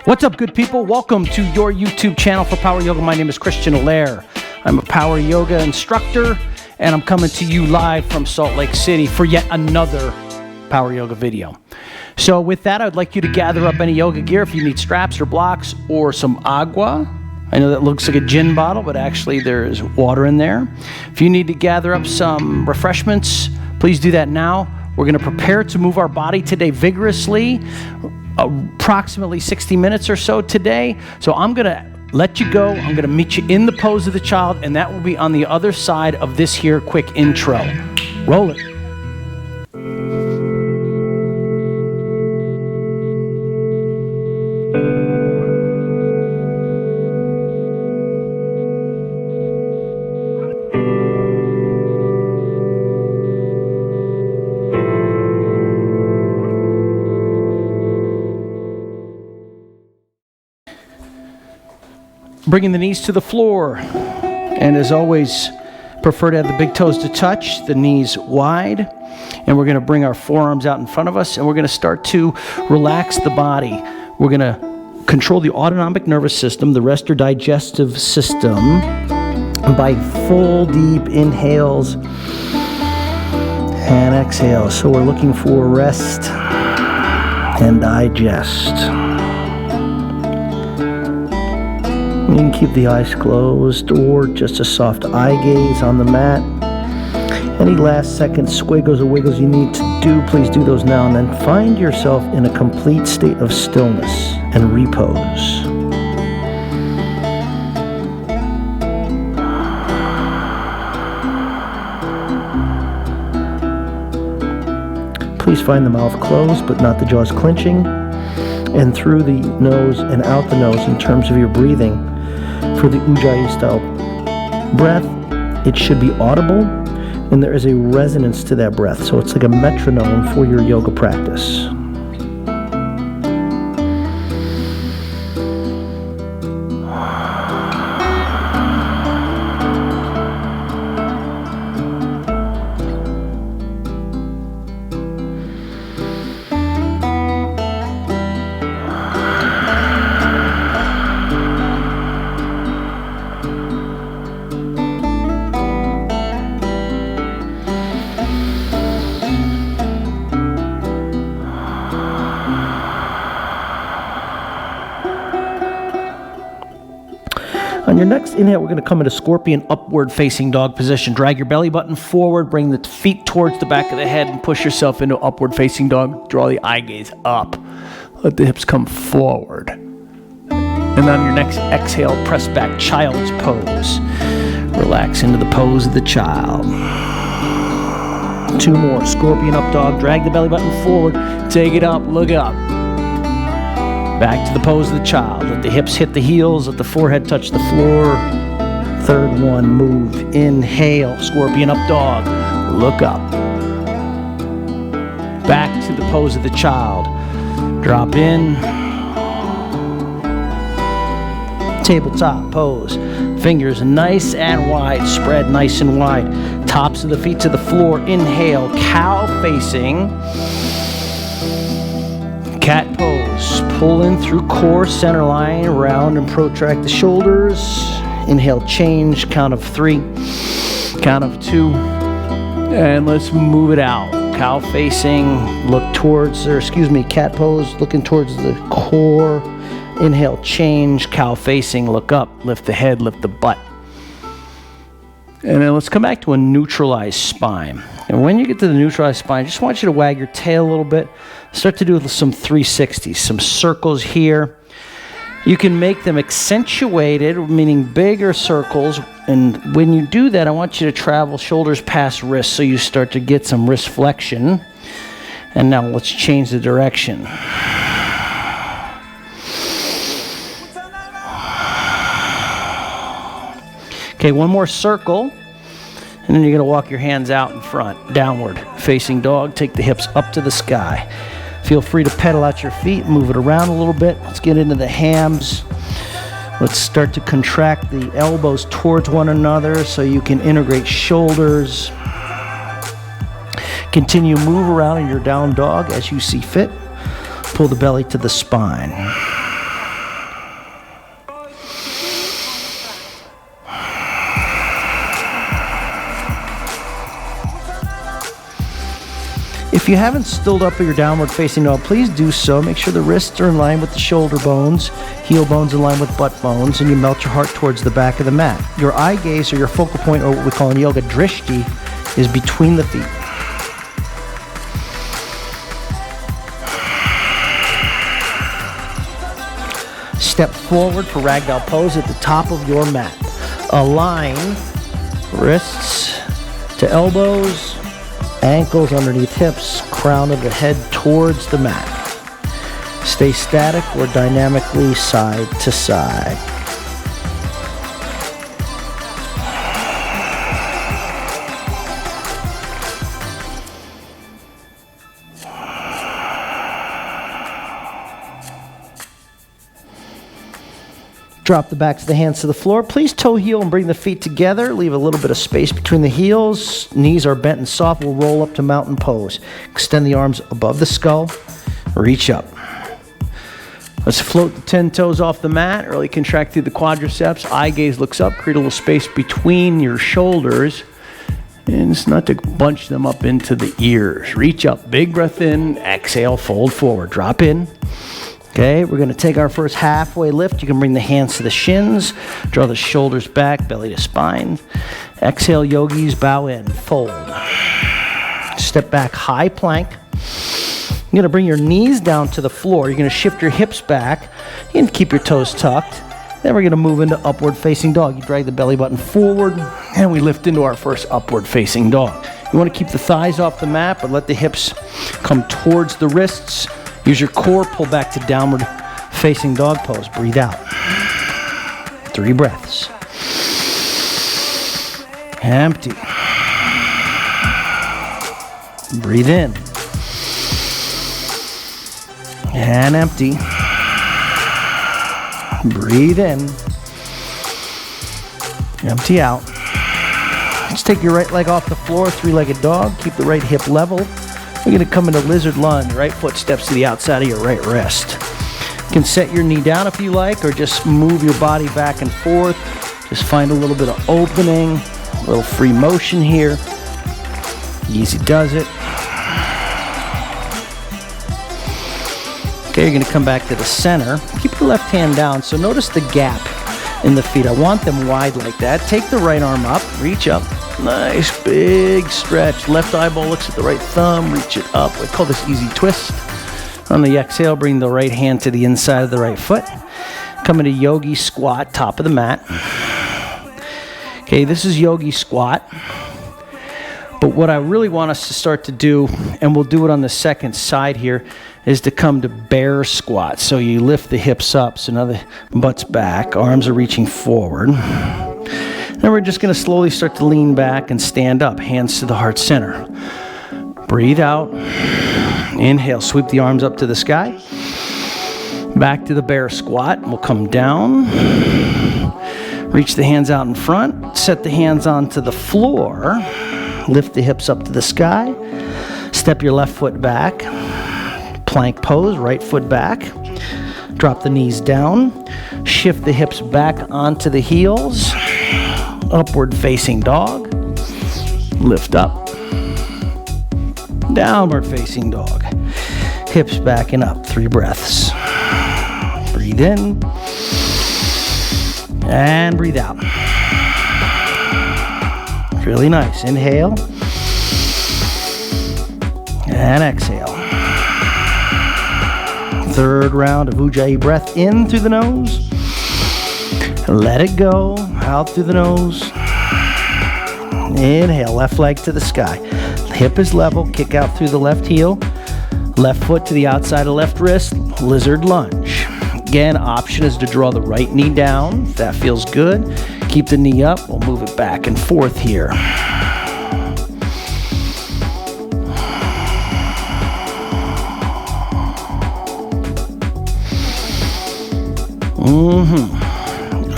What's up, good people? Welcome to your YouTube channel for Power Yoga. My name is Christian Allaire. I'm a Power Yoga instructor, and I'm coming to you live from Salt Lake City for yet another Power Yoga video. So with that, I'd like you to gather up any yoga gear if you need straps or blocks or some agua. I know that looks like a gin bottle, but actually there's water in there. If you need to gather up some refreshments, please do that now. We're going to prepare to move our body today vigorously, approximately 60 minutes or so today. So I'm going to let you go. I'm going to meet you in the pose of the child, and that will be on the other side of this here quick intro. Roll it. Bringing the knees to the floor, and as always, prefer to have the big toes to touch, the knees wide, and we're going to bring our forearms out in front of us, and we're going to start to relax the body. We're going to control the autonomic nervous system, the rest or digestive system, by full deep inhales and exhales. So we're looking for rest and digest. You can keep the eyes closed or just a soft eye gaze on the mat. Any last second squiggles or wiggles you need to do, please do those now, and then find yourself in a complete state of stillness and repose. Please find the mouth closed but not the jaws clenching, and through the nose and out the nose in terms of your breathing. For the Ujjayi style breath, it should be audible, and there is a resonance to that breath. So it's like a metronome for your yoga practice. On your next inhale, we're going to come into scorpion upward facing dog position. Drag your belly button forward, bring the feet towards the back of the head, and push yourself into upward facing dog. Draw the eye gaze up. Let the hips come forward. And on your next exhale, press back child's pose. Relax into the pose of the child. Two more. Scorpion up dog. Drag the belly button forward. Take it up. Look up. Back to the pose of the child. Let the hips hit the heels. Let the forehead touch the floor. Third one, move. Inhale, scorpion up dog. Look up. Back to the pose of the child. Drop in. Tabletop pose. Fingers nice and wide. Spread nice and wide. Tops of the feet to the floor. Inhale, cow facing. Cat pose. Pull in through core, center line, round and protract the shoulders. Inhale, change, count of 3, count of 2, and let's move it out. Cow facing, look towards, cat pose, looking towards the core. Inhale, change, cow facing, look up, lift the head, lift the butt. And then let's come back to a neutralized spine. And when you get to the neutralized spine, I just want you to wag your tail a little bit. Start to do some 360s, some circles here. You can make them accentuated, meaning bigger circles. And when you do that, I want you to travel shoulders past wrists so you start to get some wrist flexion. And now let's change the direction. Okay, one more circle, and then you're going to walk your hands out in front, downward, facing dog. Take the hips up to the sky. Feel free to pedal out your feet, move it around a little bit. Let's get into the hams. Let's start to contract the elbows towards one another so you can integrate shoulders. Continue to move around in your down dog as you see fit. Pull the belly to the spine. If you haven't stood up with your downward facing dog, please do so. Make sure the wrists are in line with the shoulder bones, heel bones in line with butt bones, and you melt your heart towards the back of the mat. Your eye gaze, or your focal point, or what we call in yoga drishti, is between the feet. Step forward for Ragdoll Pose at the top of your mat. Align wrists to elbows, ankles underneath hips, crown of the head towards the mat. Stay static or dynamically side to side. Drop the backs of the hands to the floor. Please toe heel and bring the feet together. Leave a little bit of space between the heels. Knees are bent and soft. We'll roll up to mountain pose. Extend the arms above the skull. Reach up. Let's float the 10 toes off the mat. Really contract through the quadriceps. Eye gaze looks up. Create a little space between your shoulders. And it's not to bunch them up into the ears. Reach up. Big breath in. Exhale. Fold forward. Drop in. Okay, we're going to take our first halfway lift. You can bring the hands to the shins, draw the shoulders back, belly to spine. Exhale, yogis, bow in, fold. Step back, high plank. You're going to bring your knees down to the floor. You're going to shift your hips back. You can keep your toes tucked. Then we're going to move into upward facing dog. You drag the belly button forward, and we lift into our first upward facing dog. You want to keep the thighs off the mat, but let the hips come towards the wrists. Use your core, pull back to downward facing dog pose. Breathe out. 3 breaths. Empty. Breathe in. And empty. Breathe in. Empty out. Let's take your right leg off the floor, 3-legged dog. Keep the right hip level. We're going to come into lizard lunge. Right foot steps to the outside of your right wrist. You can set your knee down if you like, or just move your body back and forth. Just find a little bit of opening, a little free motion here. Easy does it. Okay, you're going to come back to the center. Keep your left hand down. So notice the gap in the feet. I want them wide like that. Take the right arm up, reach up. Nice big stretch. Left eyeball looks at the right thumb. Reach it up. We call this easy twist. On the exhale, bring the right hand to the inside of the right foot. Come into yogi squat, top of the mat. Okay, this is yogi squat. But what I really want us to start to do, and we'll do it on the second side here, is to come to bear squat. So you lift the hips up, so now the butt's back, arms are reaching forward. Then we're just going to slowly start to lean back and stand up, hands to the heart center. Breathe out. Inhale, sweep the arms up to the sky. Back to the bear squat. We'll come down. Reach the hands out in front. Set the hands onto the floor. Lift the hips up to the sky. Step your left foot back. Plank pose, right foot back. Drop the knees down. Shift the hips back onto the heels. Upward facing dog. Lift up. Downward facing dog. Hips back and up. 3 breaths. Breathe in. And breathe out. Really nice. Inhale. And exhale. Third round of Ujjayi breath in through the nose. Let it go. Out through the nose. Inhale. Left leg to the sky. Hip is level. Kick out through the left heel. Left foot to the outside of left wrist. Lizard lunge. Again, option is to draw the right knee down. If that feels good. Keep the knee up. We'll move it back and forth here.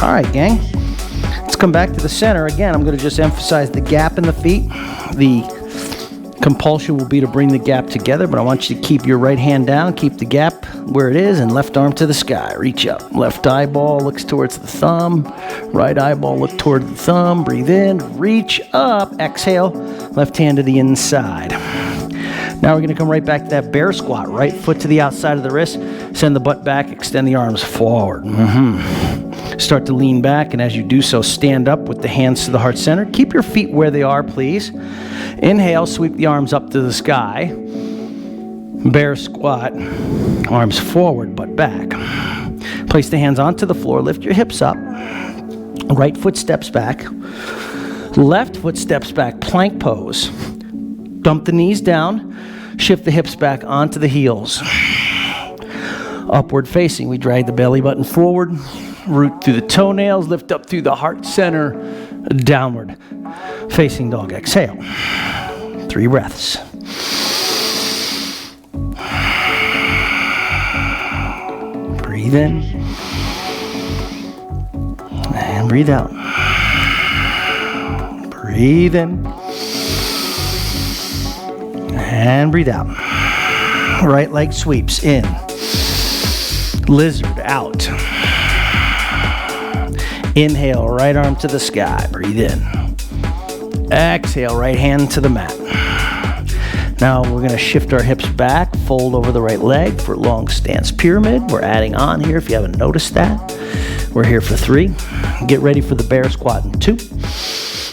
All right, gang. Let's come back to the center. Again, I'm going to just emphasize the gap in the feet. The compulsion will be to bring the gap together, but I want you to keep your right hand down, keep the gap where it is, and left arm to the sky. Reach up. Left eyeball looks towards the thumb. Right eyeball look toward the thumb. Breathe in. Reach up. Exhale. Left hand to the inside. Now we're going to come right back to that bear squat. Right foot to the outside of the wrist. Send the butt back. Extend the arms forward. Start to lean back, and as you do so, stand up with the hands to the heart center. Keep your feet where they are, please. Inhale, sweep the arms up to the sky. Bear squat. Arms forward, butt back. Place the hands onto the floor. Lift your hips up. Right foot steps back. Left foot steps back. Plank pose. Dump the knees down. Shift the hips back onto the heels. Upward facing. We drag the belly button forward. Root through the toenails. Lift up through the heart center. Downward facing dog. Exhale. 3 breaths. Breathe in. And breathe out. Breathe in. And breathe out. Right leg sweeps in. Lizard out. Inhale, right arm to the sky. Breathe in. Exhale, right hand to the mat. Now we're going to shift our hips back, fold over the right leg for long stance pyramid. We're adding on here if you haven't noticed that. We're here for 3. Get ready for the bear squat in 2.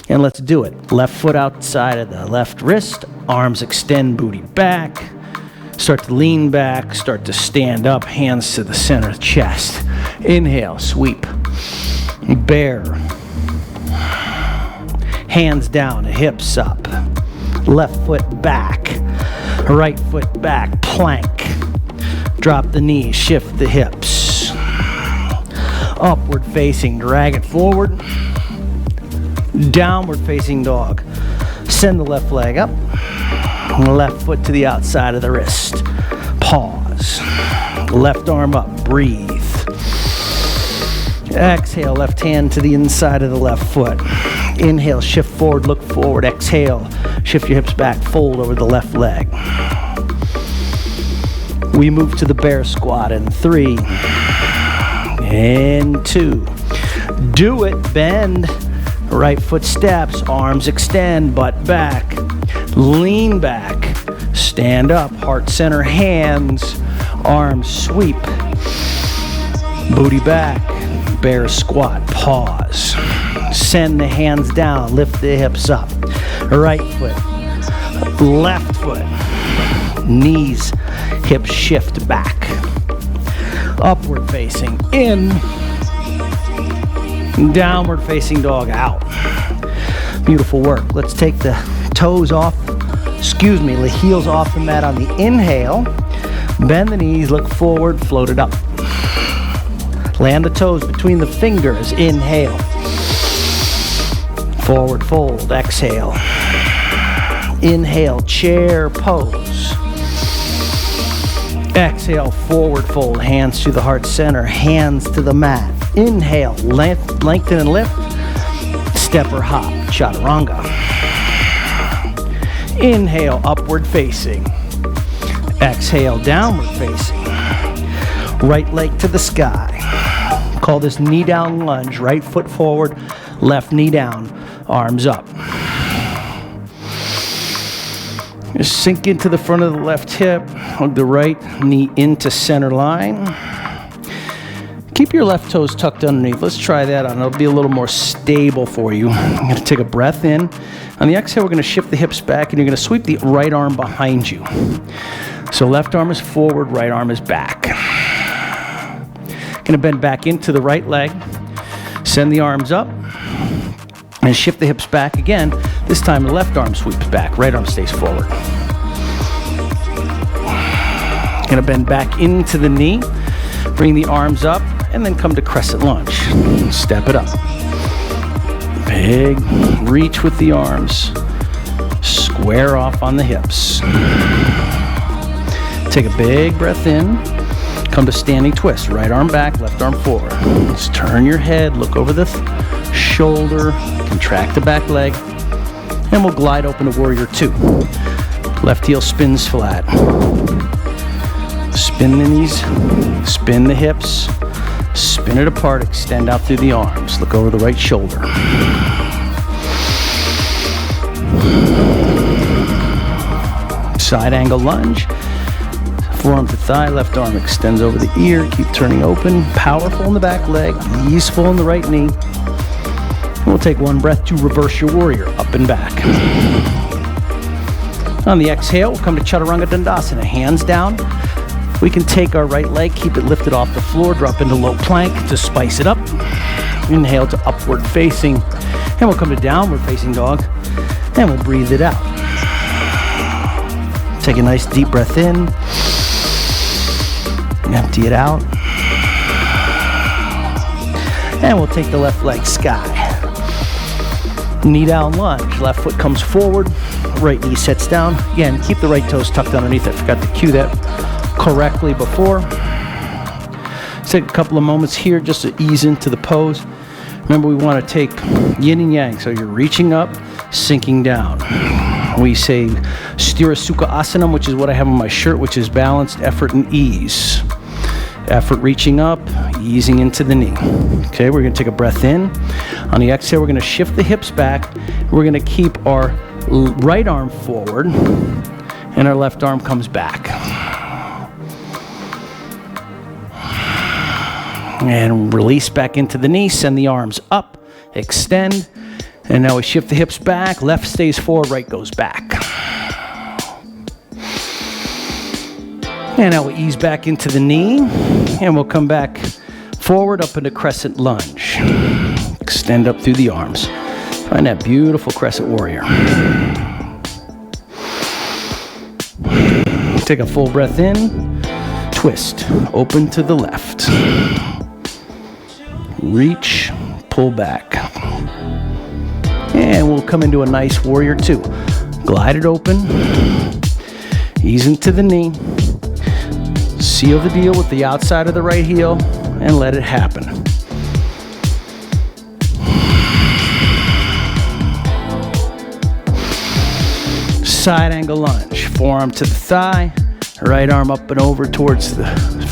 And let's do it. Left foot outside of the left wrist. Arms extend, booty back. Start to lean back. Start to stand up. Hands to the center of the chest. Inhale, sweep. Bear. Hands down, hips up. Left foot back. Right foot back. Plank. Drop the knees. Shift the hips. Upward facing. Drag it forward. Downward facing dog. Send the left leg up. Left foot to the outside of the wrist. Pause. Left arm up. Breathe. Exhale. Left hand to the inside of the left foot. Inhale. Shift forward. Look forward. Exhale. Shift your hips back. Fold over the left leg. We move to the bear squat in 3. And 2. Do it. Bend. Right foot steps, arms extend, butt back, lean back, stand up, heart center, hands, arms sweep, booty back, bear squat, pause, send the hands down, lift the hips up, right foot, left foot, knees, hips shift back, upward facing, in, downward facing dog out. Beautiful work. Let's take the toes off, the heels off the mat on the inhale. Bend the knees, look forward, float it up. Land the toes between the fingers, inhale. Forward fold, exhale. Inhale, chair pose. Exhale, forward fold, hands to the heart center, hands to the mat. Inhale, lengthen and lift, step or hop, chaturanga. Inhale, upward facing. Exhale, downward facing. Right leg to the sky. Call this knee down lunge, right foot forward, left knee down, arms up. Just sink into the front of the left hip, hug the right knee into center line. Keep your left toes tucked underneath. Let's try that on. It'll be a little more stable for you. I'm going to take a breath in. On the exhale, we're going to shift the hips back, and you're going to sweep the right arm behind you. So left arm is forward, right arm is back. Going to bend back into the right leg. Send the arms up, and shift the hips back again. This time, the left arm sweeps back. Right arm stays forward. Going to bend back into the knee. Bring the arms up, and then come to Crescent Lunge. Step it up. Big reach with the arms. Square off on the hips. Take a big breath in. Come to standing twist. Right arm back, left arm forward. Just turn your head, look over the shoulder, contract the back leg, and we'll glide open to Warrior 2. Left heel spins flat. Spin the knees, spin the hips, spin it apart, extend out through the arms. Look over the right shoulder. Side angle lunge. Forearm to thigh, left arm extends over the ear. Keep turning open. Powerful in the back leg, easeful in the right knee. And we'll take one breath to reverse your warrior, up and back. On the exhale, we'll come to Chaturanga Dandasana. Hands down. We can take our right leg, keep it lifted off the floor, drop into low plank to spice it up. Inhale to upward facing. And we'll come to downward facing dog. And we'll breathe it out. Take a nice deep breath in. Empty it out. And we'll take the left leg sky. Knee down lunge. Left foot comes forward. Right knee sets down. Again, keep the right toes tucked underneath. I forgot to cue that correctly before. Let's take a couple of moments here just to ease into the pose. Remember, we want to take yin and yang. So you're reaching up, sinking down. We say Sthira Sukha Asana, which is what I have on my shirt, which is balanced effort and ease. Effort reaching up, easing into the knee. Okay, we're going to take a breath in. On the exhale, we're going to shift the hips back. We're going to keep our right arm forward, and our left arm comes back. And release back into the knee, send the arms up, extend, and now we shift the hips back, left stays forward, right goes back. And now we ease back into the knee, and we'll come back forward up into Crescent Lunge. Extend up through the arms. Find that beautiful Crescent Warrior. Take a full breath in, twist, open to the left. Reach, pull back. And we'll come into a nice Warrior Two. Glide it open, ease into the knee. Seal the deal with the outside of the right heel and let it happen. Side angle lunge. Forearm to the thigh, right arm up and over towards the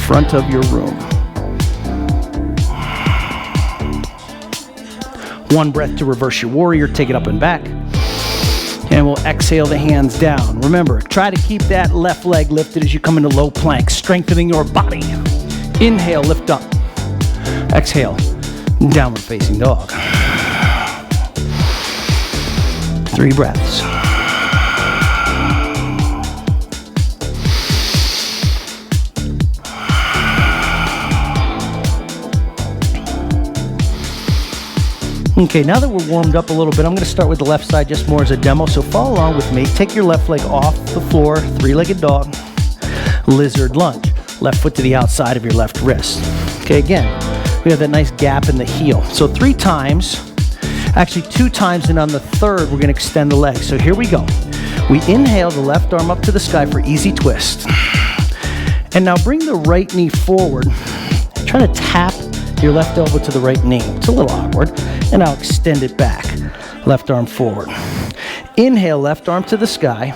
front of your room. One breath to reverse your warrior, take it up and back. And we'll exhale the hands down. Remember, try to keep that left leg lifted as you come into low plank, strengthening your body. Inhale, lift up. Exhale, downward facing dog. 3 breaths. Okay, now that we're warmed up a little bit, I'm going to start with the left side just more as a demo, so follow along with me. Take your left leg off the floor, 3-legged dog, lizard lunge. Left foot to the outside of your left wrist. Okay, again, we have that nice gap in the heel. So 3 times, actually 2 times, and on the third, we're going to extend the leg. So here we go. We inhale the left arm up to the sky for easy twist. And now bring the right knee forward. Try to tap your left elbow to the right knee. It's a little awkward. And now extend it back. Left arm forward. Inhale, left arm to the sky.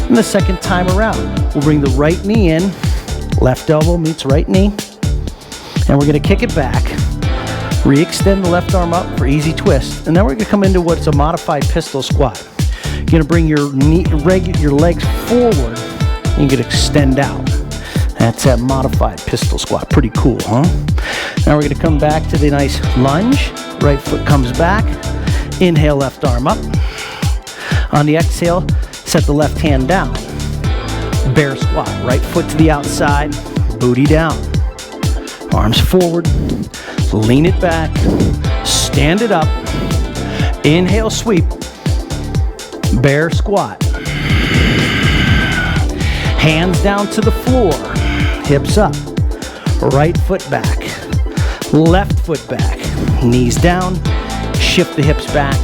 And the second time around, we'll bring the right knee in. Left elbow meets right knee. And we're going to kick it back. Re-extend the left arm up for easy twist. And then we're going to come into what's a modified pistol squat. You're going to bring your legs forward. And you're going to extend out. That's that modified pistol squat. Pretty cool, huh? Now we're going to come back to the nice lunge. Right foot comes back. Inhale, left arm up. On the exhale, set the left hand down. Bear squat. Right foot to the outside. Booty down. Arms forward. Lean it back. Stand it up. Inhale, sweep. Bear squat. Hands down to the floor. Hips up. Right foot back. Left foot back. Knees down. Shift the hips back.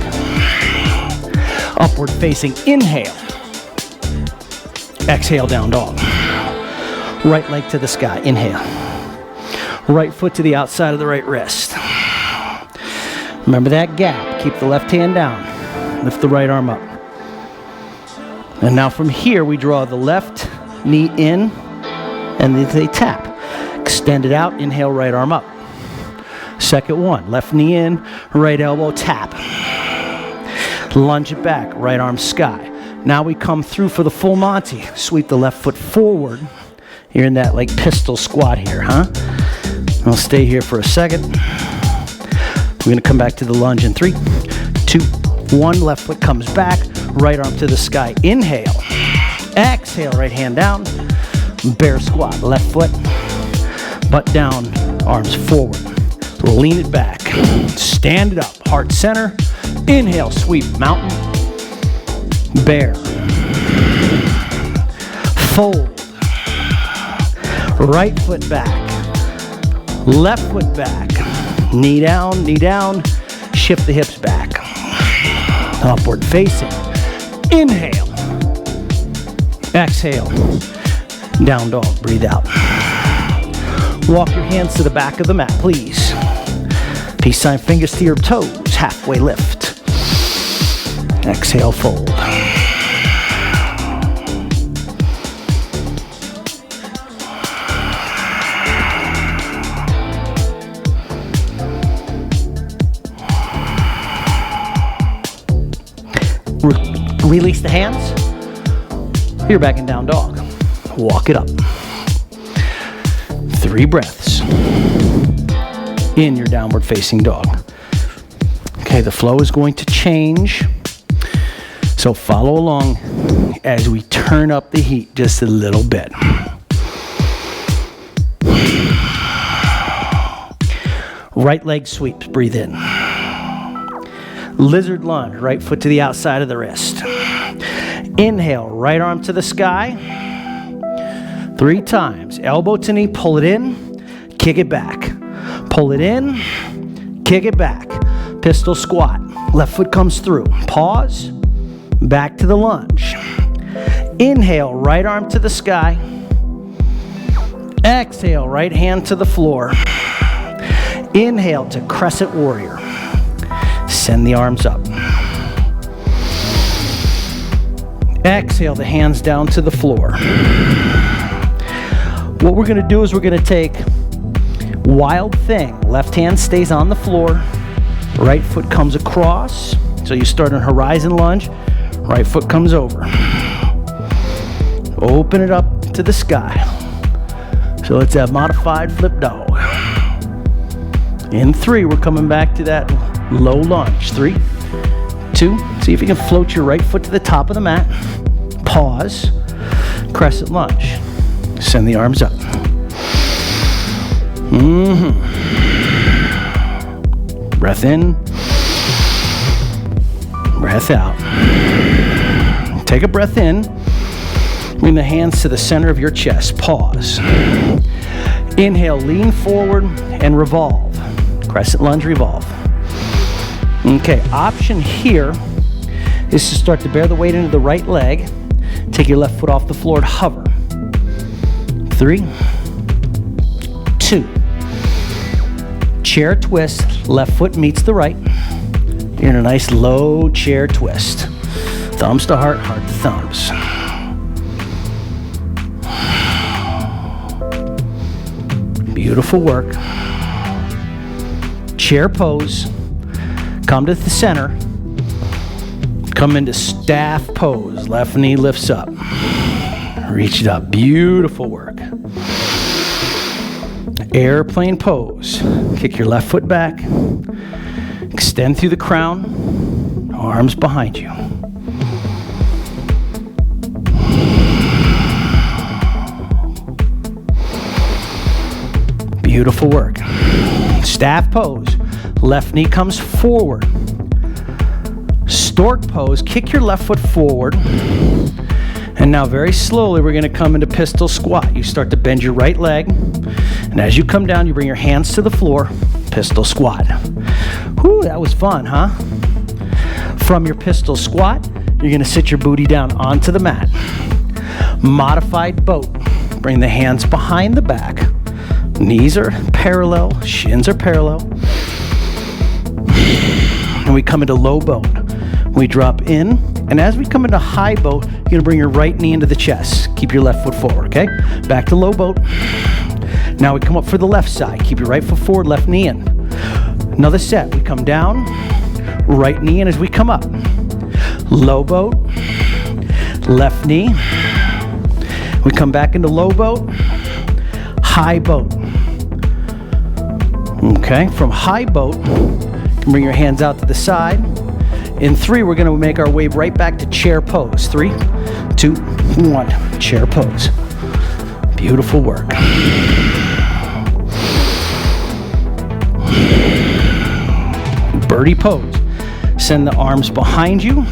Upward facing. Inhale. Exhale, down dog. Right leg to the sky. Inhale. Right foot to the outside of the right wrist. Remember that gap. Keep the left hand down. Lift the right arm up. And now from here, we draw the left knee in, and then they tap. Extend it out, inhale, right arm up. Second one, left knee in, right elbow tap. Lunge it back, right arm sky. Now we come through for the full Monty. Sweep the left foot forward. You're in that like pistol squat here, huh? I'll stay here for a second. We're gonna come back to the lunge in 3, 2, 1. Left foot comes back, right arm to the sky. Inhale, exhale, right hand down. Bear squat, left foot, butt down, arms forward. Lean it back, stand it up, heart center. Inhale, sweep, mountain, bear, fold, right foot back, left foot back, knee down, shift the hips back, upward facing, inhale, exhale, down dog, breathe out. Walk your hands to the back of the mat, please. Peace sign, fingers to your toes, halfway lift. Exhale, fold. Release the hands. You're back in down dog. Walk it up. 3 breaths in your downward facing dog. Okay, the flow is going to change. So follow along as we turn up the heat just a little bit. Right leg sweeps, breathe in. Lizard lunge, right foot to the outside of the wrist. Inhale, right arm to the sky. 3 times. Elbow to knee, pull it in, kick it back. Pull it in, kick it back. Pistol squat. Left foot comes through. Pause. Back to the lunge. Inhale, right arm to the sky. Exhale, right hand to the floor. Inhale to Crescent Warrior. Send the arms up. Exhale, the hands down to the floor. What we're going to do is we're going to take Wild Thing. Left hand stays on the floor. Right foot comes across. So you start in horizon lunge. Right foot comes over. Open it up to the sky. So let's have modified flip dog. In 3, we're coming back to that low lunge. 3, 2, see if you can float your right foot to the top of the mat. Pause. Crescent lunge. Send the arms up. Breath in. Breath out. Take a breath in. Bring the hands to the center of your chest. Pause. Inhale, lean forward and revolve. Crescent lunge, revolve. Okay, option here is to start to bear the weight into the right leg. Take your left foot off the floor and hover. 3, 2. Chair twist, left foot meets the right. You're in a nice low chair twist. Thumbs to heart, heart to thumbs. Beautiful work. Chair pose. Come to the center. Come into staff pose. Left knee lifts up. Reach it up. Beautiful work. Airplane pose. Kick your left foot back. Extend through the crown. Arms behind you. Beautiful work. Staff pose. Left knee comes forward. Stork pose. Kick your left foot forward. And now very slowly we're going to come into pistol squat. You start to bend your right leg. And as you come down, you bring your hands to the floor. Pistol squat. Whew, that was fun, huh? From your pistol squat, you're going to sit your booty down onto the mat. Modified boat. Bring the hands behind the back. Knees are parallel, shins are parallel. And we come into low boat. We drop in, and as we come into high boat, you're going to bring your right knee into the chest. Keep your left foot forward, okay? Back to low boat. Now we come up for the left side. Keep your right foot forward, left knee in. Another set. We come down, right knee in as we come up. Low boat. left knee. We come back into low boat, high boat. Okay, from high boat, you can bring your hands out to the side. In 3, we're going to make our way right back to chair pose. 3, 2, 1, chair pose. Beautiful work. Birdie pose. Send the arms behind you.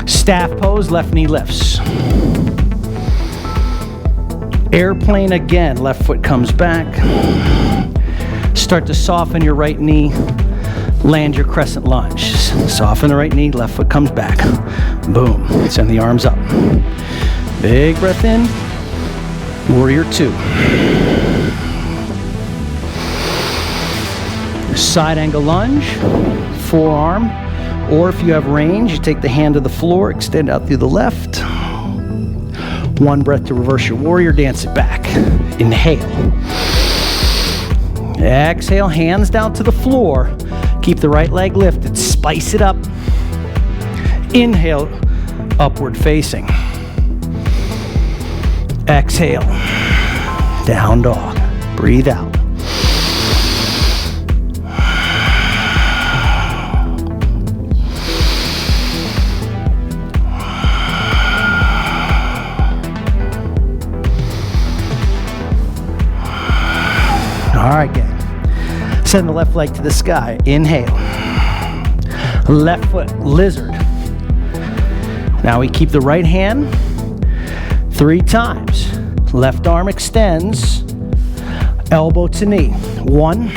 Staff pose, left knee lifts. Airplane again, left foot comes back. Start to soften your right knee. Land your crescent lunge. Soften the right knee, left foot comes back. Boom. Send the arms up. Big breath in. Warrior 2. Side angle lunge. Forearm. Or if you have range, you take the hand to the floor, extend out through the left. 1 breath to reverse your warrior, dance it back. Inhale. Exhale, hands down to the floor. Keep the right leg lifted, spice it up. Inhale, upward facing. Exhale, down dog. Breathe out. All right, gang. Send the left leg to the sky. Inhale. Left foot, lizard. Now we keep the right hand 3 times. Left arm extends. Elbow to knee. 1,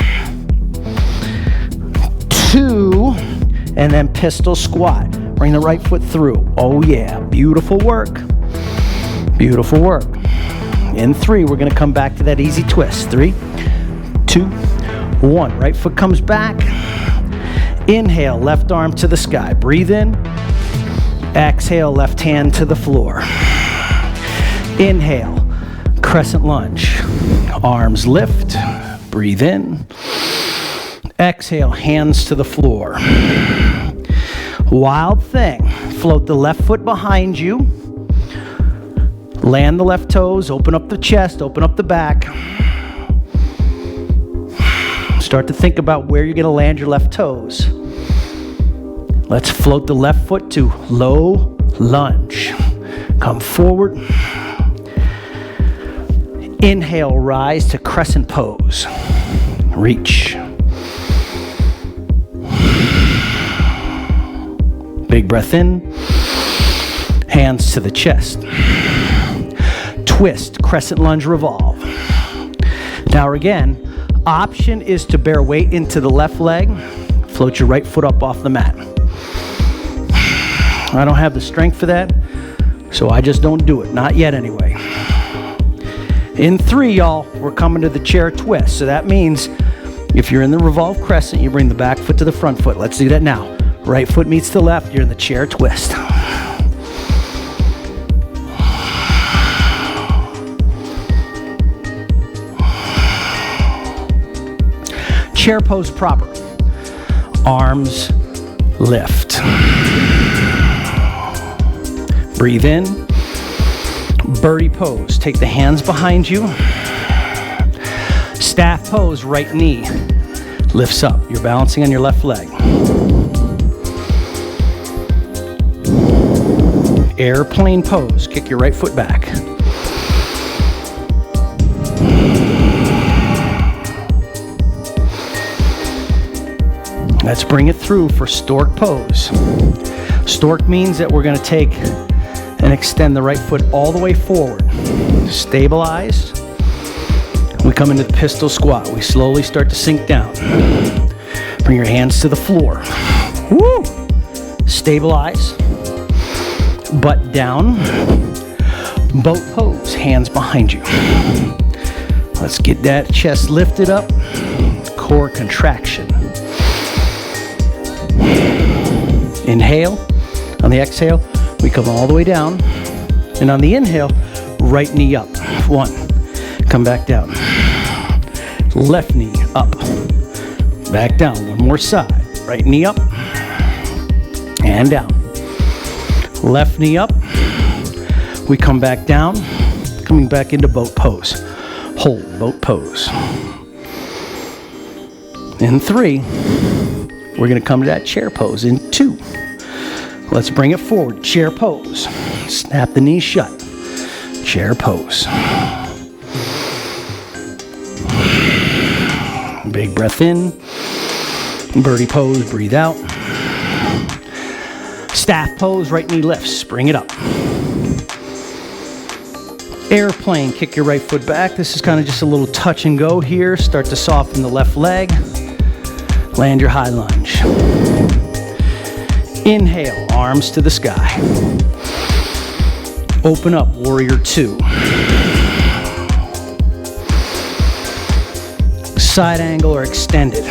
2, and then pistol squat. Bring the right foot through. Oh yeah, beautiful work. Beautiful work. In 3, we're gonna come back to that easy twist. 3, 2, 1. Right foot comes back. Inhale, left arm to the sky. Breathe in. Exhale, left hand to the floor. Inhale, crescent lunge. Arms lift. Breathe in. Exhale, hands to the floor. Wild thing. Float the left foot behind you. Land the left toes. Open up the chest. Open up the back. Start to think about where you're going to land your left toes. Let's float the left foot to low lunge. Come forward. Inhale, rise to crescent pose. Reach. Big breath in. Hands to the chest. Twist, crescent lunge, revolve. Now again, option is to bear weight into the left leg. Float your right foot up off the mat. I don't have the strength for that, so I just don't do it. Not yet anyway. In 3, y'all, we're coming to the chair twist. So that means if you're in the revolve crescent, you bring the back foot to the front foot. Let's do that now. Right foot meets the left, you're in the chair twist. Chair pose proper. Arms lift. Breathe in. Birdie pose. Take the hands behind you. Staff pose, right knee lifts up. You're balancing on your left leg. Airplane pose. Kick your right foot back. Let's bring it through for Stork Pose. Stork means that we're going to take and extend the right foot all the way forward. Stabilize. We come into the pistol squat. We slowly start to sink down. Bring your hands to the floor. Woo! Stabilize. Butt down. Boat pose. Hands behind you. Let's get that chest lifted up. Core contraction. Inhale. On the exhale, we come all the way down. And on the inhale, right knee up. 1. Come back down. Left knee up. Back down. One more side. Right knee up. And down. Left knee up. We come back down, coming back into boat pose. Hold, boat pose. In 3, we're going to come to that chair pose. In 2, let's bring it forward. Chair pose. Snap the knees shut. Chair pose. Big breath in. Birdie pose, breathe out. Staff pose, right knee lifts. Bring it up. Airplane, kick your right foot back. This is kind of just a little touch and go here. Start to soften the left leg. Land your high lunge. Inhale, arms to the sky. Open up, Warrior 2. Side angle or extended.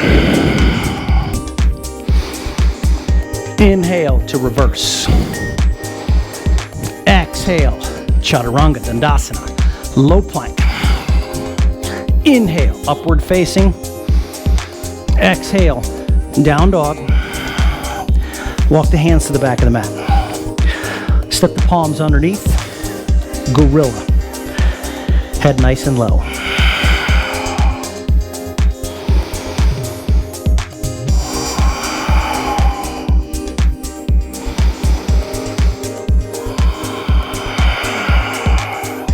Inhale to reverse. Exhale. Chaturanga Dandasana, low plank. Inhale, upward facing. Exhale, down dog. Walk the hands to the back of the mat. Step the palms underneath. Gorilla. Head nice and low.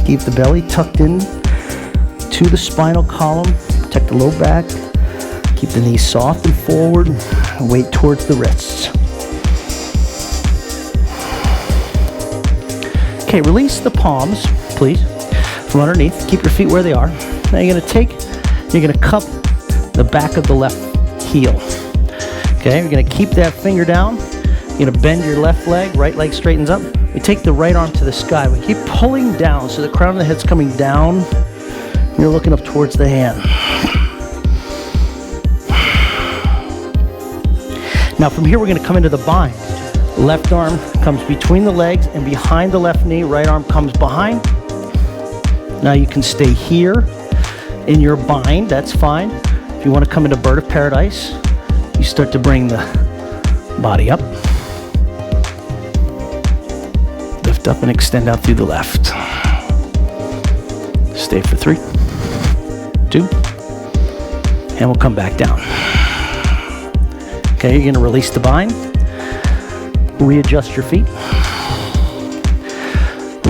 Keep the belly tucked in to the spinal column. Protect the low back. Keep the knees soft and forward. And weight towards the wrists. Okay, release the palms, please, from underneath. Keep your feet where they are. Now you're going to cup the back of the left heel. Okay, you're going to keep that finger down. You're going to bend your left leg. Right leg straightens up. We take the right arm to the sky. We keep pulling down so the crown of the head's coming down. You're looking up towards the hand. Now from here we're going to come into the bind. Left arm comes between the legs and behind the left knee. Right arm comes behind. Now you can stay here in your bind. That's fine. If you want to come into bird of paradise, you start to bring the body up. Up and extend out through the left. Stay for 3, 2, and we'll come back down. Okay, you're going to release the bind. Readjust your feet.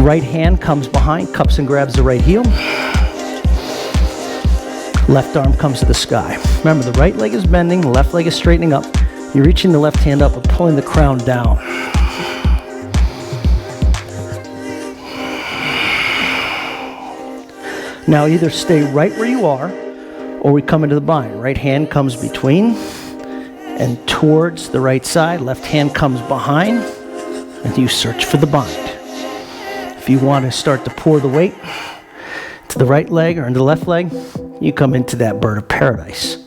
Right hand comes behind, cups and grabs the right heel. Left arm comes to the sky. Remember, the right leg is bending, the left leg is straightening up. You're reaching the left hand up and pulling the crown down. Now either stay right where you are, or we come into the bind. Right hand comes between and towards the right side. Left hand comes behind, and you search for the bind. If you want to start to pour the weight to the right leg or into the left leg, you come into that bird of paradise.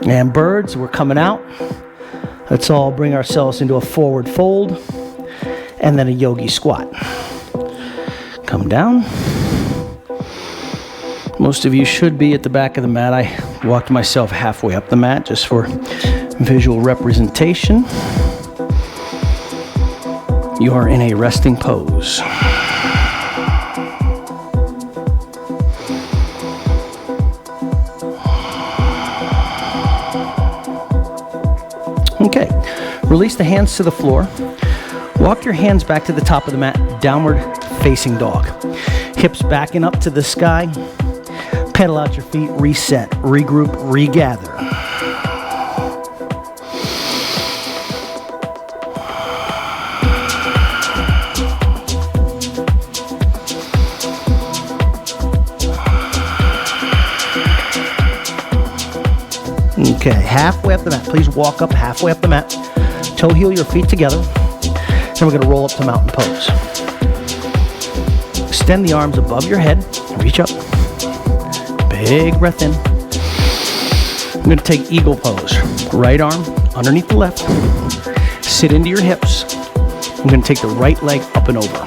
And birds, we're coming out. Let's all bring ourselves into a forward fold and then a yogi squat. Come down. Most of you should be at the back of the mat. I walked myself halfway up the mat just for visual representation. You are in a resting pose. Okay, release the hands to the floor. Walk your hands back to the top of the mat, downward facing dog. Hips backing up to the sky. Pedal out your feet, reset, regroup, regather. Okay, halfway up the mat. Please walk up halfway up the mat. Toe heel your feet together. Then we're going to roll up to mountain pose. Extend the arms above your head. Reach up. Big breath in. I'm going to take eagle pose. Right arm underneath the left. Sit into your hips. I'm going to take the right leg up and over.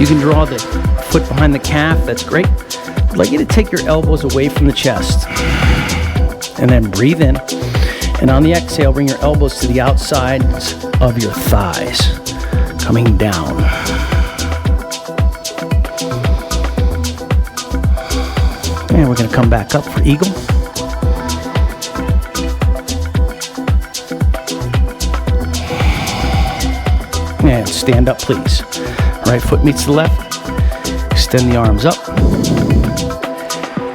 You can draw the foot behind the calf, that's great. I'd like you to take your elbows away from the chest. And then breathe in. And on the exhale, bring your elbows to the outsides of your thighs, coming down. And we're going to come back up for eagle. And stand up, please. Right foot meets the left. Extend the arms up.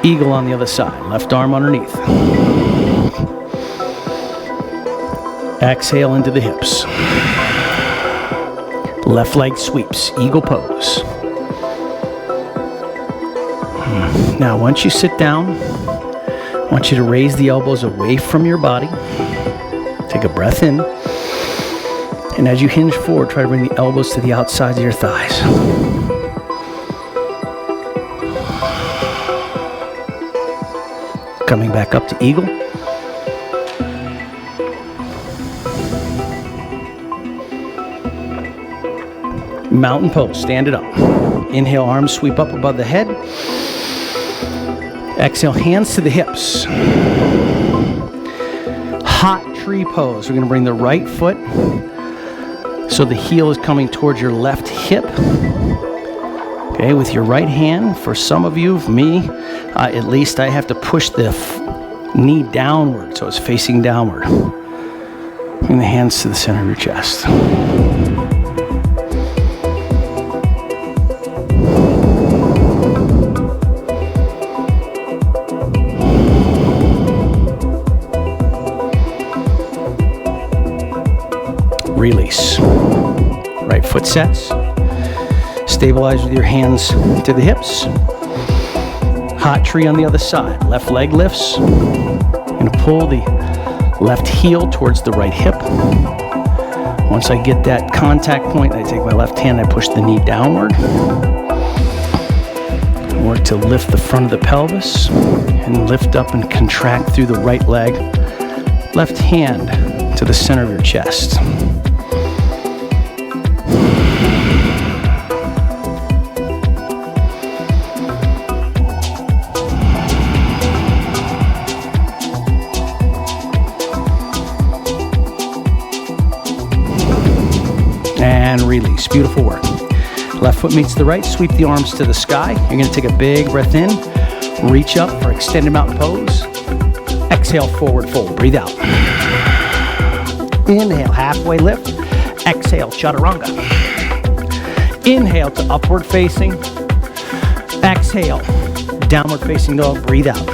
Eagle on the other side. Left arm underneath. Exhale into the hips. Left leg sweeps. Eagle pose. Now, once you sit down, I want you to raise the elbows away from your body. Take a breath in. And as you hinge forward, try to bring the elbows to the outsides of your thighs. Coming back up to eagle. Mountain pose, stand it up. Inhale, arms sweep up above the head. Exhale, hands to the hips. Hot tree pose. We're going to bring the right foot so the heel is coming towards your left hip. Okay, with your right hand. For some of you, for me, at least I have to push the knee downward so it's facing downward. Bring the hands to the center of your chest. Release. Right foot sets. Stabilize with your hands to the hips. Hot tree on the other side. Left leg lifts. I'm going to pull the left heel towards the right hip. Once I get that contact point, I take my left hand, I push the knee downward. Work to lift the front of the pelvis and lift up and contract through the right leg. Left hand to the center of your chest. And release. Beautiful work. Left foot meets the right. Sweep the arms to the sky. You're going to take a big breath in. Reach up for extended mountain pose. Exhale, forward fold. Breathe out. Inhale, halfway lift. Exhale, chaturanga. Inhale to upward facing. Exhale, downward facing dog. Breathe out.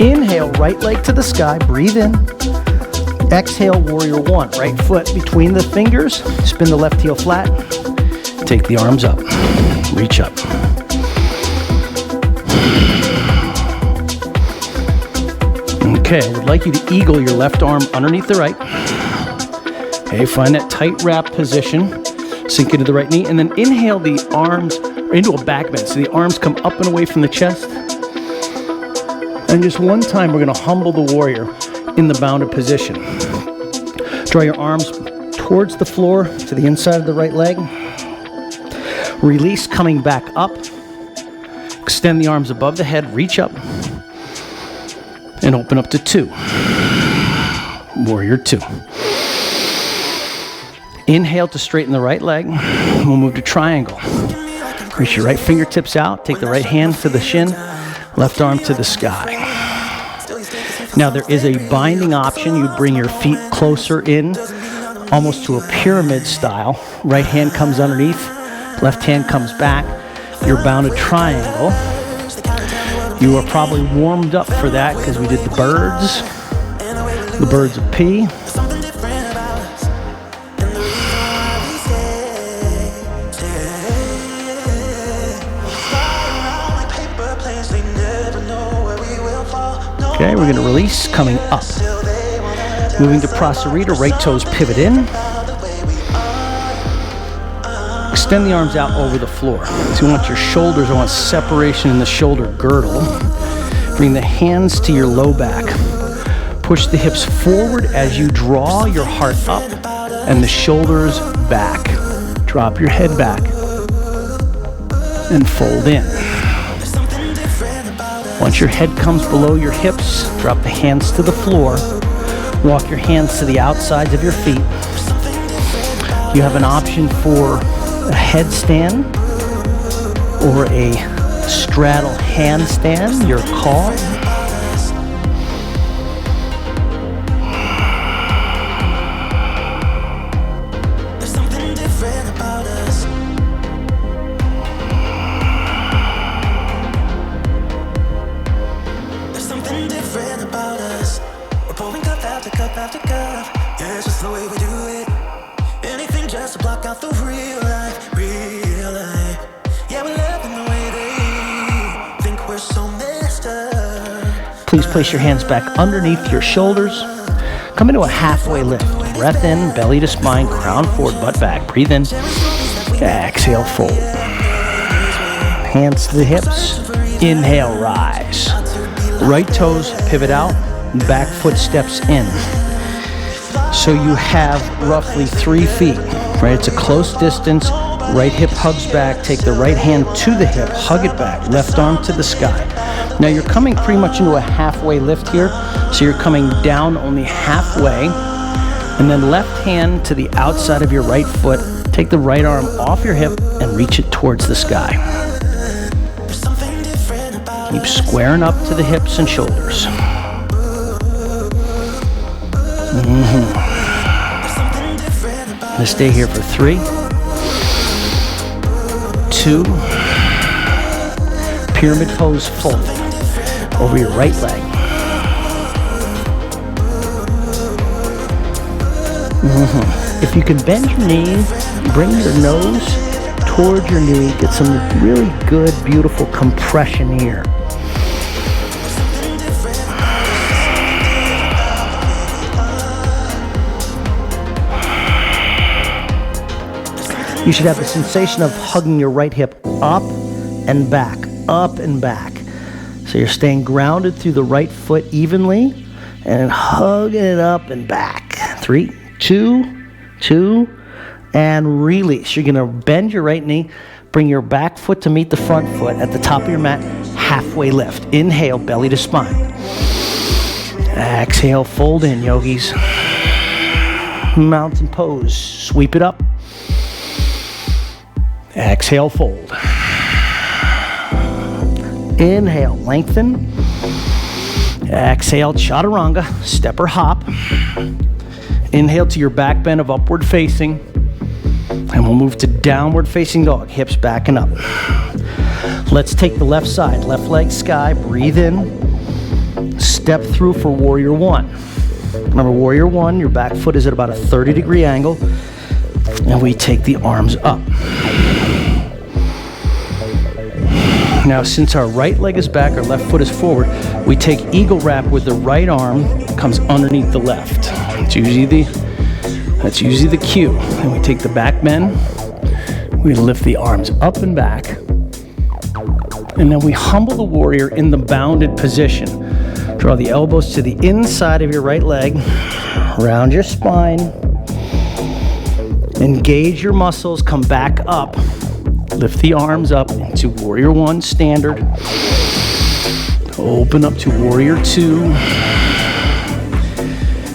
Inhale, right leg to the sky. Breathe in. Exhale, warrior one. Right foot between the fingers. Spin the left heel flat. Take the arms up. Reach up. Okay, I would like you to eagle your left arm underneath the right. Okay, find that tight wrap position. Sink into the right knee, and then inhale the arms into a back bend. So the arms come up and away from the chest. And just one time, we're going to humble the warrior in the bounded position. Draw your arms towards the floor to the inside of the right leg. Release, coming back up. Extend the arms above the head, reach up. And open up to two. Warrior two. Inhale to straighten the right leg. We'll move to triangle. Reach your right fingertips out. Take the right hand to the shin. Left arm to the sky. Now there is a binding option. You'd bring your feet closer in, almost to a pyramid style. Right hand comes underneath. Left hand comes back. You're bounded triangle. You are probably warmed up for that because we did the birds of P. Okay, we're going to release, coming up. Moving to Prasarita, right toes pivot in. Extend the arms out over the floor. So you want your shoulders, I want separation in the shoulder girdle. Bring the hands to your low back. Push the hips forward as you draw your heart up and the shoulders back. Drop your head back. and fold in. Once your head comes below your hips, drop the hands to the floor. Walk your hands to the outsides of your feet. You have an option for a headstand or a straddle handstand, your call. Please place your hands back underneath your shoulders. Come into a halfway lift. Breath in, belly to spine, crown forward, butt back. Breathe in. Exhale, fold. Hands to the hips. Inhale, rise. Right toes pivot out, back foot steps in. So you have roughly 3 feet, right? It's a close distance. Right hip hugs back. Take the right hand to the hip, hug it back. Left arm to the sky. Now you're coming pretty much into a halfway lift here. So you're coming down only halfway. And then left hand to the outside of your right foot. Take the right arm off your hip and reach it towards the sky. Keep squaring up to the hips and shoulders. Let's stay here for 3, 2, pyramid pose, fold over your right leg. If you can bend your knee, bring your nose towards your knee, get some really good, beautiful compression here. You should have the sensation of hugging your right hip up and back, up and back. So you're staying grounded through the right foot evenly and hugging it up and back. 3, 2, 2, and release. You're gonna bend your right knee, bring your back foot to meet the front foot at the top of your mat, halfway lift. Inhale, belly to spine. Exhale, fold in, yogis. Mountain pose, sweep it up. Exhale, fold. Inhale, lengthen. Exhale, chaturanga, step or hop. Inhale to your back bend of upward facing. And we'll move to downward facing dog, hips back and up. Let's take the left side, left leg sky, breathe in. Step through for Warrior 1. Remember, Warrior 1, your back foot is at about a 30-degree angle. And we take the arms up. Now, since our right leg is back, our left foot is forward, we take eagle wrap with the right arm comes underneath the left. That's usually the cue. And we take the back bend, we lift the arms up and back, and then we humble the warrior in the bounded position. Draw the elbows to the inside of your right leg, round your spine, engage your muscles, come back up. Lift the arms up into Warrior 1 standard. Open up to Warrior 2.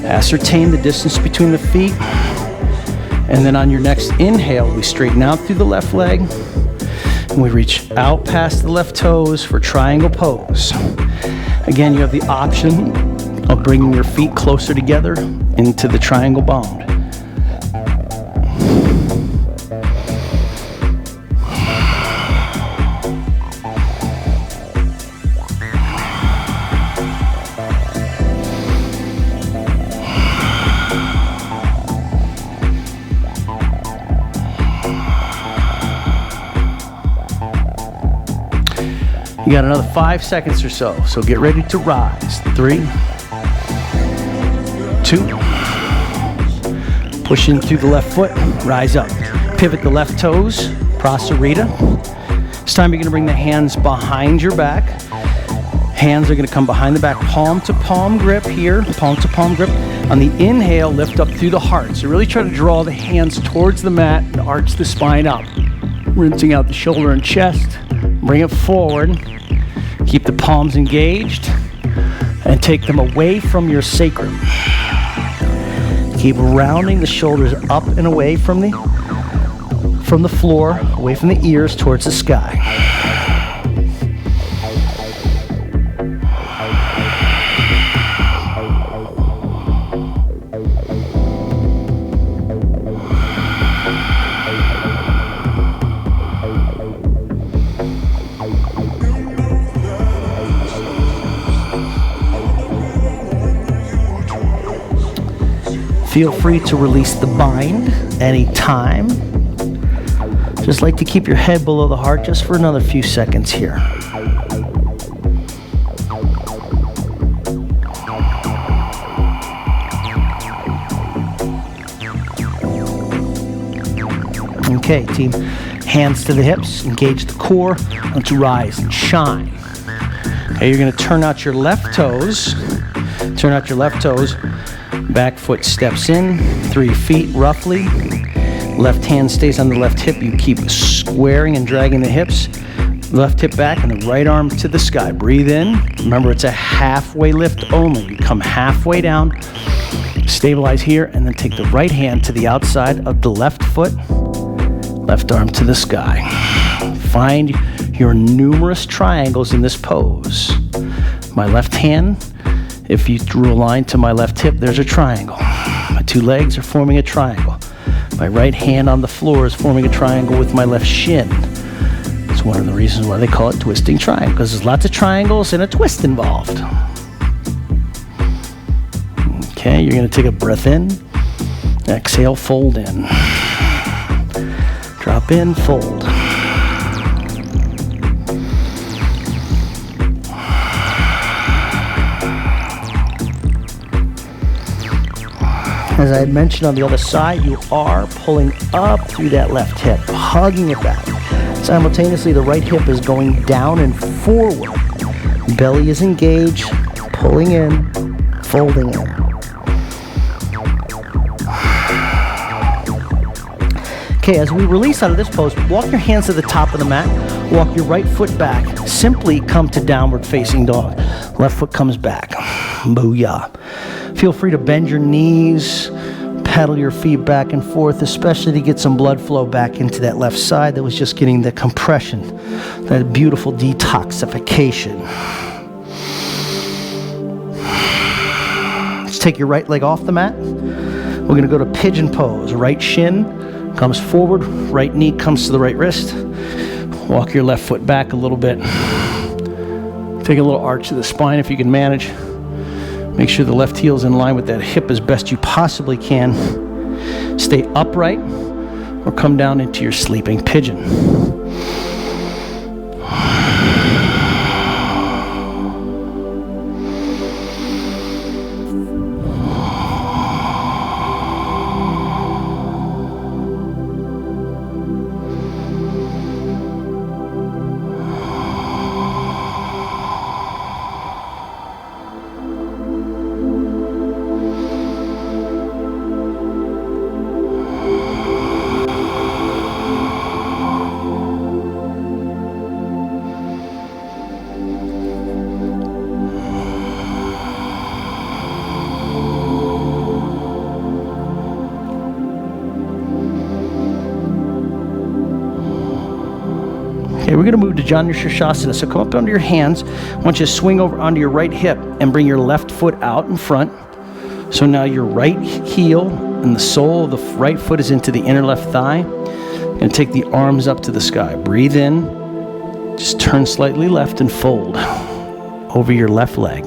Ascertain the distance between the feet. And then on your next inhale, we straighten out through the left leg. And we reach out past the left toes for triangle pose. Again, you have the option of bringing your feet closer together into the triangle bound. You got another 5 seconds or so, so get ready to rise. 3, 2, push in through the left foot, rise up. Pivot the left toes, Prasarita. This time you're gonna bring the hands behind your back. Hands are gonna come behind the back, palm to palm grip here, palm to palm grip. On the inhale, lift up through the heart. So really try to draw the hands towards the mat and arch the spine up. Rinsing out the shoulder and chest. Bring it forward. Keep the palms engaged and take them away from your sacrum. Keep rounding the shoulders up and away from the floor, away from the ears towards the sky. Feel free to release the bind anytime. Just like to keep your head below the heart just for another few seconds here. Okay, team. Hands to the hips, engage the core. Let's rise and shine. Okay, you're going to turn out your left toes. Turn out your left toes. Back foot steps in, 3 feet roughly. Left hand stays on the left hip. You keep squaring and dragging the hips. Left hip back and the right arm to the sky. Breathe in. Remember, it's a halfway lift only. You come halfway down, stabilize here, and then take the right hand to the outside of the left foot. Left arm to the sky. Find your numerous triangles in this pose. My left hand, if you drew a line to my left hip, there's a triangle. My 2 legs are forming a triangle. My right hand on the floor is forming a triangle with my left shin. It's one of the reasons why they call it twisting triangle, because there's lots of triangles and a twist involved. Okay, you're going to take a breath in. Exhale, fold in. Drop in, fold. As I had mentioned on the other side, you are pulling up through that left hip, hugging it back. Simultaneously, the right hip is going down and forward. Belly is engaged, pulling in, folding in. Okay, as we release out of this pose, walk your hands to the top of the mat, walk your right foot back. Simply come to downward facing dog. Left foot comes back. Booyah. Feel free to bend your knees, pedal your feet back and forth, especially to get some blood flow back into that left side that was just getting the compression, that beautiful detoxification. Let's take your right leg off the mat. We're going to go to pigeon pose. Right shin comes forward, right knee comes to the right wrist. Walk your left foot back a little bit. Take a little arch of the spine if you can manage. Make sure the left heel is in line with that hip as best you possibly can. Stay upright or come down into your sleeping pigeon. Okay, we're going to move to Janu Shirshasana. So come up onto your hands. I want you to swing over onto your right hip and bring your left foot out in front. So now your right heel and the sole of the right foot is into the inner left thigh. And take the arms up to the sky. Breathe in. Just turn slightly left and fold over your left leg.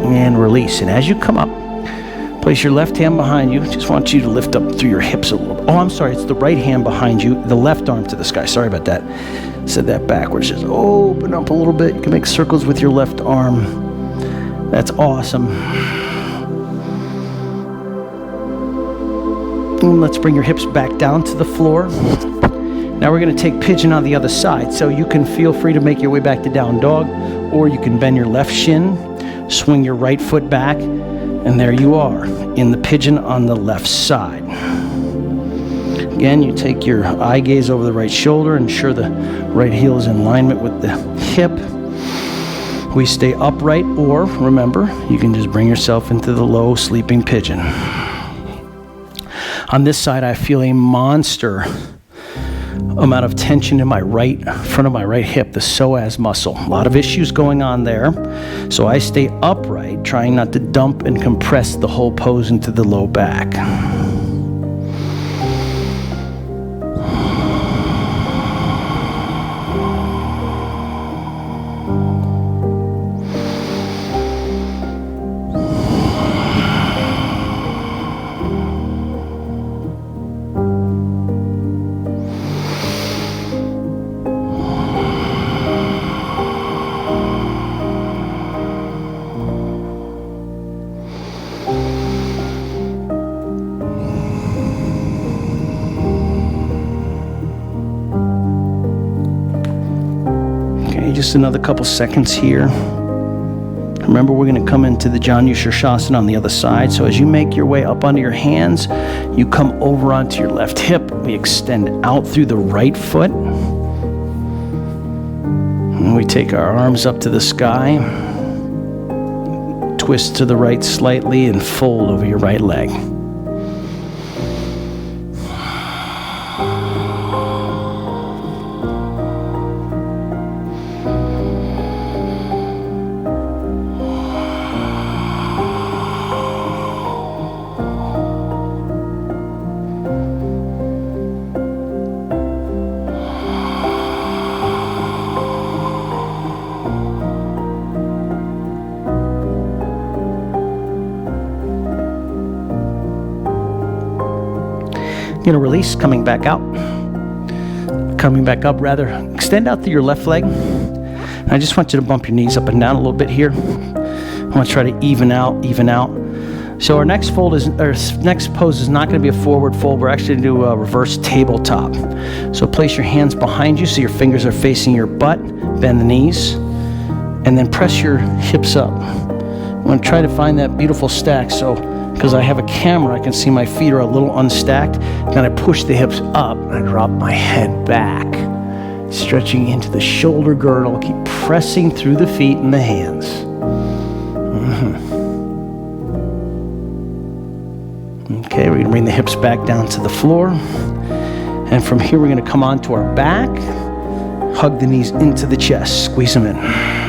And release. And as you come up, place your left hand behind you. Just want you to lift up through your hips a little bit. Oh, I'm sorry. It's the right hand behind you, the left arm to the sky. Sorry about that. Said that backwards. Just open up a little bit. You can make circles with your left arm. That's awesome. And let's bring your hips back down to the floor. Now we're going to take pigeon on the other side. So you can feel free to make your way back to down dog, or you can bend your left shin, swing your right foot back, and there you are in the pigeon on the left side. Again, you take your eye gaze over the right shoulder, ensure the right heel is in alignment with the hip. We stay upright, or remember, you can just bring yourself into the low sleeping pigeon. On this side, I feel a monster amount of tension in my front of my right hip, the psoas muscle. A lot of issues going on there. So I stay upright, trying not to dump and compress the whole pose into the low back. Just another couple seconds here. Remember, we're going to come into the Janu Shirshasana on the other side. So as you make your way up onto your hands, you come over onto your left hip. We extend out through the right foot. And we take our arms up to the sky. Twist to the right slightly and fold over your right leg. You're going to release, coming back out. Coming back up, rather. Extend out through your left leg. And I just want you to bump your knees up and down a little bit here. I want to try to even out. So our next pose is not going to be a forward fold. We're actually going to do a reverse tabletop. So place your hands behind you so your fingers are facing your butt. Bend the knees. And then press your hips up. I want to try to find that beautiful stack. So because I have a camera, I can see my feet are a little unstacked. Then I push the hips up and I drop my head back, stretching into the shoulder girdle. Keep pressing through the feet and the hands. Okay, we're going to bring the hips back down to the floor. And from here, we're going to come onto our back, hug the knees into the chest, squeeze them in.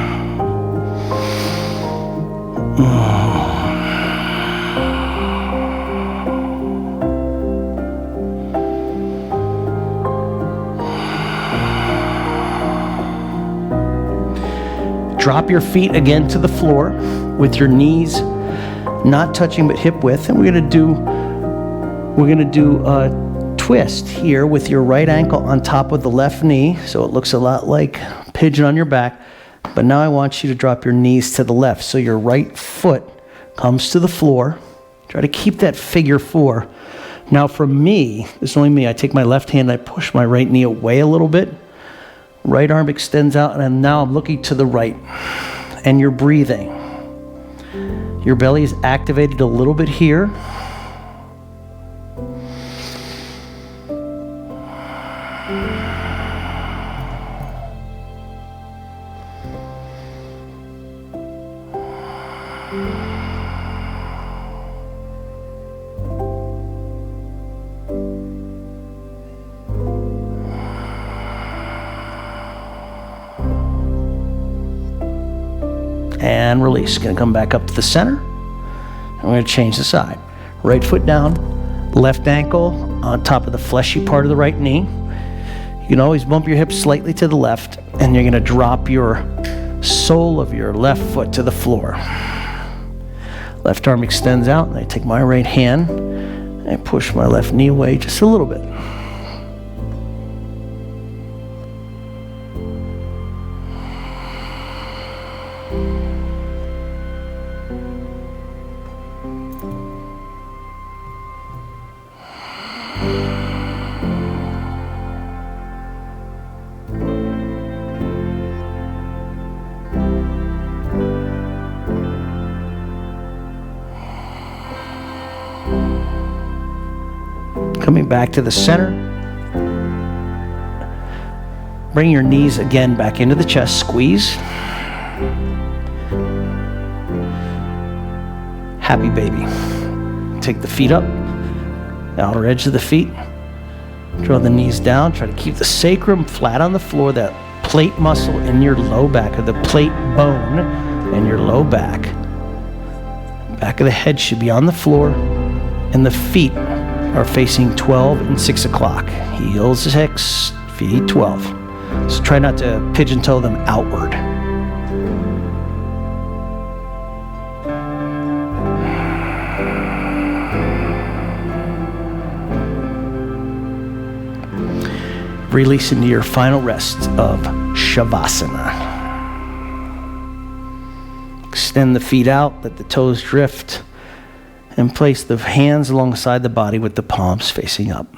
Drop your feet again to the floor with your knees not touching but hip width, and we're gonna do a twist here with your right ankle on top of the left knee, so it looks a lot like pigeon on your back. But now I want you to drop your knees to the left, so your right foot comes to the floor. Try to keep that figure four. Now for me, this is only me, I take my left hand, I push my right knee away a little bit. Right arm extends out, and now I'm looking to the right. And you're breathing. Your belly is activated a little bit here. And release. Gonna come back up to the center. And we're gonna change the side. Right foot down, left ankle on top of the fleshy part of the right knee. You can always bump your hips slightly to the left, and you're gonna drop your sole of your left foot to the floor. Left arm extends out, and I take my right hand and push my left knee away just a little bit. Coming back to the center. Bring your knees again back into the chest. Squeeze. Happy baby. Take the feet up. Outer edge of the feet. Draw the knees down. Try to keep the sacrum flat on the floor. That plate muscle in your low back, or the plate bone in your low back. Back of the head should be on the floor, and the feet are facing 12 and 6 o'clock. Heels 6, feet 12. So try not to pigeon toe them outward. Release into your final rest of Shavasana. Extend the feet out, let the toes drift, and place the hands alongside the body with the palms facing up.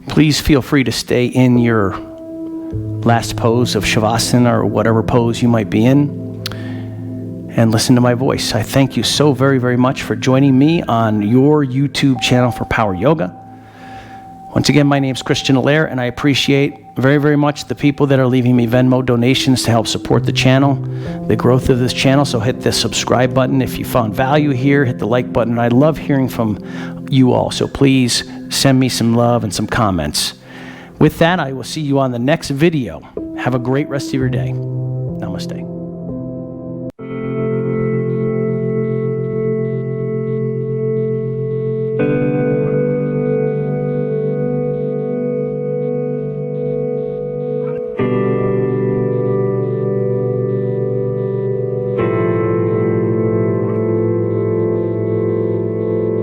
Please feel free to stay in your last pose of Shavasana or whatever pose you might be in and listen to my voice. I thank you so very, very much for joining me on your YouTube channel for Power Yoga. Once again, my name is Christian Allaire, and I appreciate very, very much the people that are leaving me Venmo donations to help support the channel, the growth of this channel. So hit the subscribe button if you found value here. Hit the like button. I love hearing from you all. So please send me some love and some comments. With that, I will see you on the next video. Have a great rest of your day. Namaste.